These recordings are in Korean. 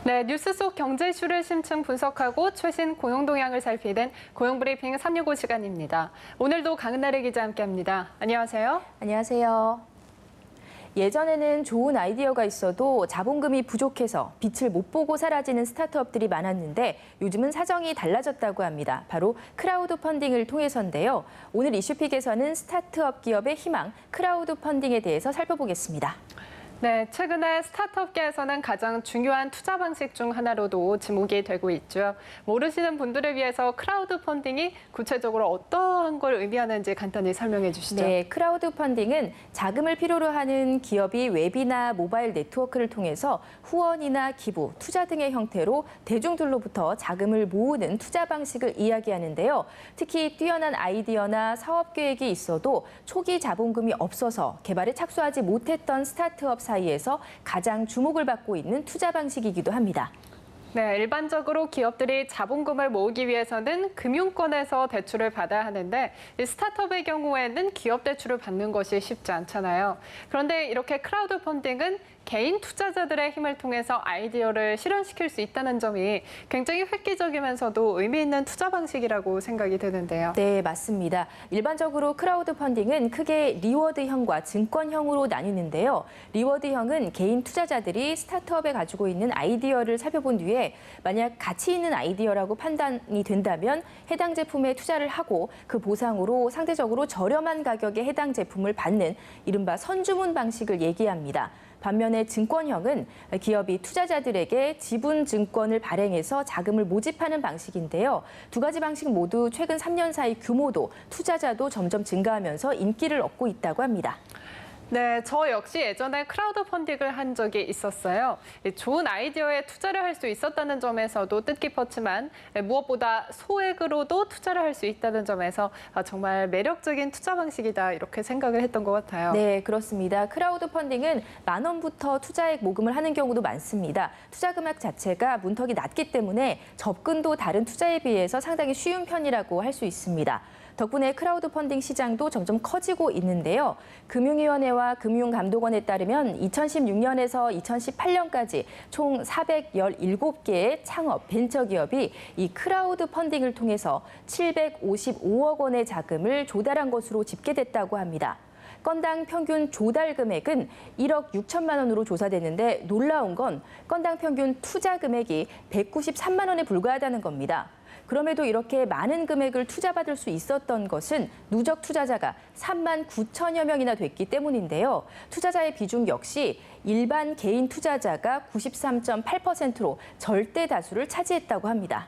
네, 뉴스 속 경제 이슈를 심층 분석하고 최신 고용 동향을 살피는 고용브리핑 365 시간입니다. 오늘도 강은나래 기자 함께합니다. 안녕하세요. 안녕하세요. 예전에는 좋은 아이디어가 있어도 자본금이 부족해서 빛을 못 보고 사라지는 스타트업들이 많았는데 요즘은 사정이 달라졌다고 합니다. 바로 크라우드 펀딩을 통해서인데요. 오늘 이슈픽에서는 스타트업 기업의 희망, 크라우드 펀딩에 대해서 살펴보겠습니다. 네, 최근에 스타트업계에서는 가장 중요한 투자 방식 중 하나로도 지목이 되고 있죠. 모르시는 분들을 위해서 크라우드 펀딩이 구체적으로 어떠한 걸 의미하는지 간단히 설명해 주시죠. 네, 크라우드 펀딩은 자금을 필요로 하는 기업이 웹이나 모바일 네트워크를 통해서 후원이나 기부, 투자 등의 형태로 대중들로부터 자금을 모으는 투자 방식을 이야기하는데요. 특히 뛰어난 아이디어나 사업 계획이 있어도 초기 자본금이 없어서 개발에 착수하지 못했던 스타트업 사이에서 가장 주목을 받고 있는 투자 방식이기도 합니다. 네, 일반적으로 기업들이 자본금을 모으기 위해서는 금융권에서 대출을 받아야 하는데 이 스타트업의 경우에는 기업 대출을 받는 것이 쉽지 않잖아요. 그런데 이렇게 크라우드 펀딩은 개인 투자자들의 힘을 통해서 아이디어를 실현시킬 수 있다는 점이 굉장히 획기적이면서도 의미 있는 투자 방식이라고 생각이 드는데요. 네, 맞습니다. 일반적으로 크라우드 펀딩은 크게 리워드형과 증권형으로 나뉘는데요. 리워드형은 개인 투자자들이 스타트업에 가지고 있는 아이디어를 살펴본 뒤에 만약 가치 있는 아이디어라고 판단이 된다면 해당 제품에 투자를 하고 그 보상으로 상대적으로 저렴한 가격에 해당 제품을 받는 이른바 선주문 방식을 얘기합니다. 반면에 증권형은 기업이 투자자들에게 지분 증권을 발행해서 자금을 모집하는 방식인데요. 두 가지 방식 모두 최근 3년 사이 규모도 투자자도 점점 증가하면서 인기를 얻고 있다고 합니다. 네, 저 역시 예전에 크라우드 펀딩을 한 적이 있었어요. 좋은 아이디어에 투자를 할 수 있었다는 점에서도 뜻깊었지만 무엇보다 소액으로도 투자를 할 수 있다는 점에서 정말 매력적인 투자 방식이다 이렇게 생각을 했던 것 같아요. 네, 그렇습니다. 크라우드 펀딩은 10,000원부터 투자액 모금을 하는 경우도 많습니다. 투자 금액 자체가 문턱이 낮기 때문에 접근도 다른 투자에 비해서 상당히 쉬운 편이라고 할 수 있습니다. 덕분에 크라우드 펀딩 시장도 점점 커지고 있는데요. 금융위원회와 금융감독원에 따르면 2016년에서 2018년까지 총 417개의 창업 벤처기업이 이 크라우드 펀딩을 통해서 755억 원의 자금을 조달한 것으로 집계됐다고 합니다. 건당 평균 조달 금액은 1억 6천만 원으로 조사됐는데 놀라운 건 건당 평균 투자 금액이 193만 원에 불과하다는 겁니다. 그럼에도 이렇게 많은 금액을 투자받을 수 있었던 것은 누적 투자자가 3만 9천여 명이나 됐기 때문인데요. 투자자의 비중 역시 일반 개인 투자자가 93.8%로 절대 다수를 차지했다고 합니다.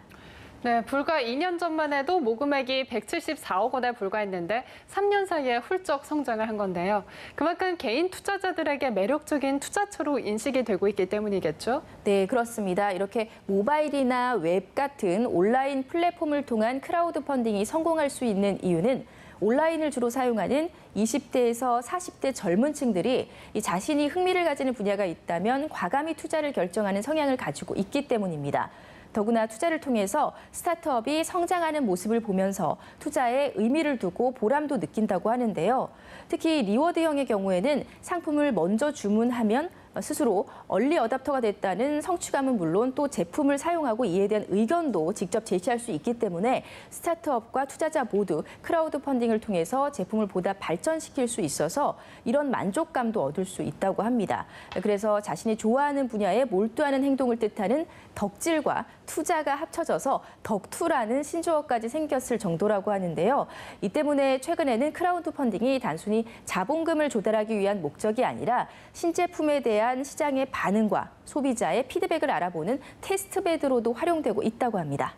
네, 불과 2년 전만 해도 모금액이 174억 원에 불과했는데 3년 사이에 훌쩍 성장을 한 건데요. 그만큼 개인 투자자들에게 매력적인 투자처로 인식이 되고 있기 때문이겠죠? 네, 그렇습니다. 이렇게 모바일이나 웹 같은 온라인 플랫폼을 통한 크라우드 펀딩이 성공할 수 있는 이유는 온라인을 주로 사용하는 20대에서 40대 젊은 층들이 자신이 흥미를 가지는 분야가 있다면 과감히 투자를 결정하는 성향을 가지고 있기 때문입니다. 더구나 투자를 통해서 스타트업이 성장하는 모습을 보면서 투자에 의미를 두고 보람도 느낀다고 하는데요. 특히 리워드형의 경우에는 상품을 먼저 주문하면 스스로 얼리 어답터가 됐다는 성취감은 물론 또 제품을 사용하고 이에 대한 의견도 직접 제시할 수 있기 때문에 스타트업과 투자자 모두 크라우드 펀딩을 통해서 제품을 보다 발전시킬 수 있어서 이런 만족감도 얻을 수 있다고 합니다. 그래서 자신이 좋아하는 분야에 몰두하는 행동을 뜻하는 덕질과 투자가 합쳐져서 덕투라는 신조어까지 생겼을 정도라고 하는데요. 이 때문에 최근에는 크라우드 펀딩이 단순히 자본금을 조달하기 위한 목적이 아니라 신제품에 대한 시장의 반응과 소비자의 피드백을 알아보는 테스트베드로도 활용되고 있다고 합니다.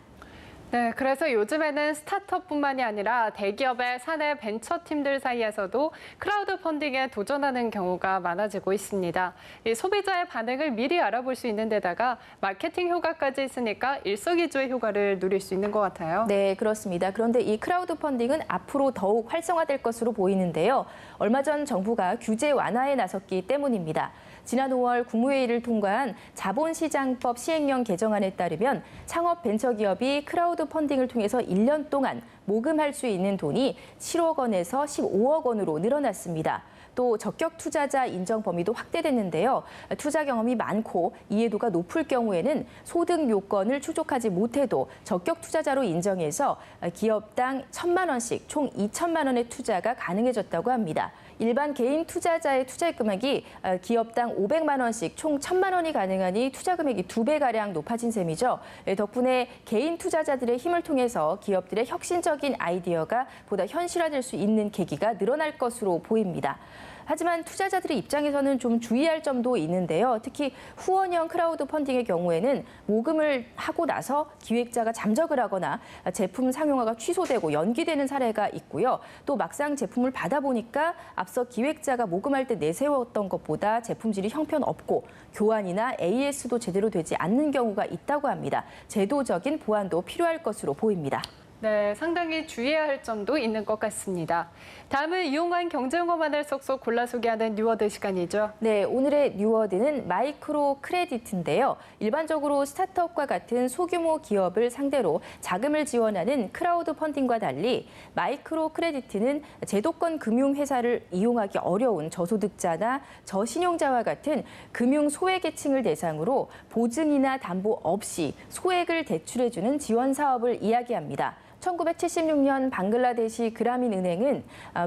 네, 그래서 요즘에는 스타트업뿐만이 아니라 대기업의 사내 벤처팀들 사이에서도 크라우드 펀딩에 도전하는 경우가 많아지고 있습니다. 이 소비자의 반응을 미리 알아볼 수 있는 데다가 마케팅 효과까지 있으니까 일석이조의 효과를 누릴 수 있는 것 같아요. 네, 그렇습니다. 그런데 이 크라우드 펀딩은 앞으로 더욱 활성화될 것으로 보이는데요. 얼마 전 정부가 규제 완화에 나섰기 때문입니다. 지난 5월 국무회의를 통과한 자본시장법 시행령 개정안에 따르면 창업 벤처기업이 크라우드 펀딩을 통해서 1년 동안 모금할 수 있는 돈이 7억 원에서 15억 원으로 늘어났습니다. 또 적격 투자자 인정 범위도 확대됐는데요. 투자 경험이 많고 이해도가 높을 경우에는 소득 요건을 충족하지 못해도 적격 투자자로 인정해서 기업당 1,000만 원씩 총 2천만 원의 투자가 가능해졌다고 합니다. 일반 개인 투자자의 투자 금액이 기업당 500만 원씩 총 1,000만 원이 가능하니 투자 금액이 2배가량 높아진 셈이죠. 덕분에 개인 투자자들의 힘을 통해서 기업들의 혁신적인 아이디어가 보다 현실화될 수 있는 계기가 늘어날 것으로 보입니다. 하지만 투자자들의 입장에서는 좀 주의할 점도 있는데요. 특히 후원형 크라우드 펀딩의 경우에는 모금을 하고 나서 기획자가 잠적을 하거나 제품 상용화가 취소되고 연기되는 사례가 있고요. 또 막상 제품을 받아보니까 앞서 기획자가 모금할 때 내세웠던 것보다 제품질이 형편없고 교환이나 AS도 제대로 되지 않는 경우가 있다고 합니다. 제도적인 보완도 필요할 것으로 보입니다. 네, 상당히 주의해야 할 점도 있는 것 같습니다. 다음은 이용한 경제용어만을 쏙쏙 골라 소개하는 뉴워드 시간이죠. 네, 오늘의 뉴워드는 마이크로 크레디트인데요. 일반적으로 스타트업과 같은 소규모 기업을 상대로 자금을 지원하는 크라우드 펀딩과 달리 마이크로 크레디트는 제도권 금융회사를 이용하기 어려운 저소득자나 저신용자와 같은 금융 소외계층을 대상으로 보증이나 담보 없이 소액을 대출해주는 지원 사업을 이야기합니다. 1976년 방글라데시 그라민 은행은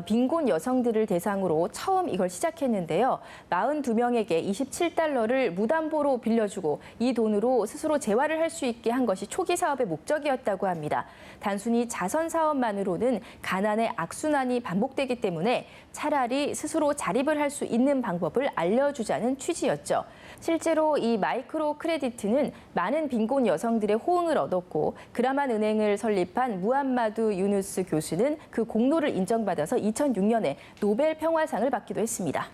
빈곤 여성들을 대상으로 처음 이걸 시작했는데요. 42명에게 27달러를 무담보로 빌려주고 이 돈으로 스스로 재활을 할 수 있게 한 것이 초기 사업의 목적이었다고 합니다. 단순히 자선 사업만으로는 가난의 악순환이 반복되기 때문에 차라리 스스로 자립을 할 수 있는 방법을 알려주자는 취지였죠. 실제로 이 마이크로 크레디트는 많은 빈곤 여성들의 호응을 얻었고 그라만 은행을 설립한 무함마두 유누스 교수는 그 공로를 인정받아서 2006년에 노벨 평화상을 받기도 했습니다.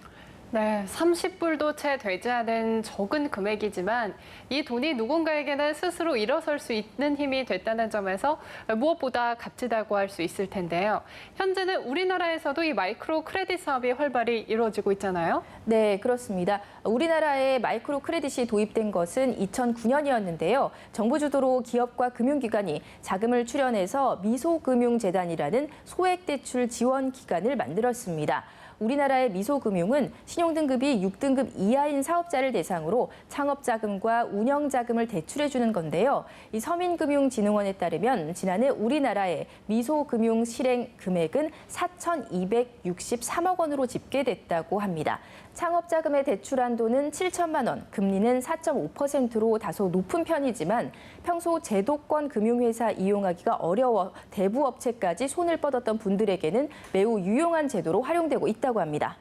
네, 30불도 채 되지 않은 적은 금액이지만 이 돈이 누군가에게는 스스로 일어설 수 있는 힘이 됐다는 점에서 무엇보다 값지다고 할 수 있을 텐데요. 현재는 우리나라에서도 이 마이크로 크레딧 사업이 활발히 이루어지고 있잖아요. 네, 그렇습니다. 우리나라에 마이크로 크레딧이 도입된 것은 2009년이었는데요. 정부 주도로 기업과 금융기관이 자금을 출연해서 미소금융재단이라는 소액대출 지원 기관을 만들었습니다. 우리나라의 미소금융은 신용등급이 6등급 이하인 사업자를 대상으로 창업자금과 운영자금을 대출해주는 건데요. 이 서민금융진흥원에 따르면 지난해 우리나라의 미소금융 실행 금액은 4,263억 원으로 집계됐다고 합니다. 창업자금에 대출한 돈은 7천만 원, 금리는 4.5%로 다소 높은 편이지만 평소 제도권 금융회사 이용하기가 어려워 대부 업체까지 손을 뻗었던 분들에게는 매우 유용한 제도로 활용되고 있다고 합니다.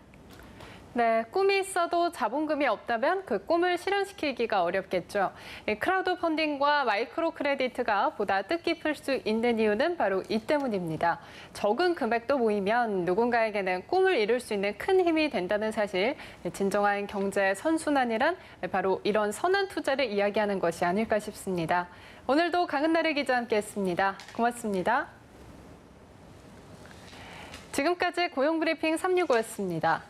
네, 꿈이 있어도 자본금이 없다면 그 꿈을 실현시키기가 어렵겠죠. 크라우드 펀딩과 마이크로 크레디트가 보다 뜻깊을 수 있는 이유는 바로 이 때문입니다. 적은 금액도 모이면 누군가에게는 꿈을 이룰 수 있는 큰 힘이 된다는 사실, 진정한 경제 선순환이란 바로 이런 선한 투자를 이야기하는 것이 아닐까 싶습니다. 오늘도 강은나래 기자와 함께했습니다. 고맙습니다. 지금까지 고용브리핑 365였습니다.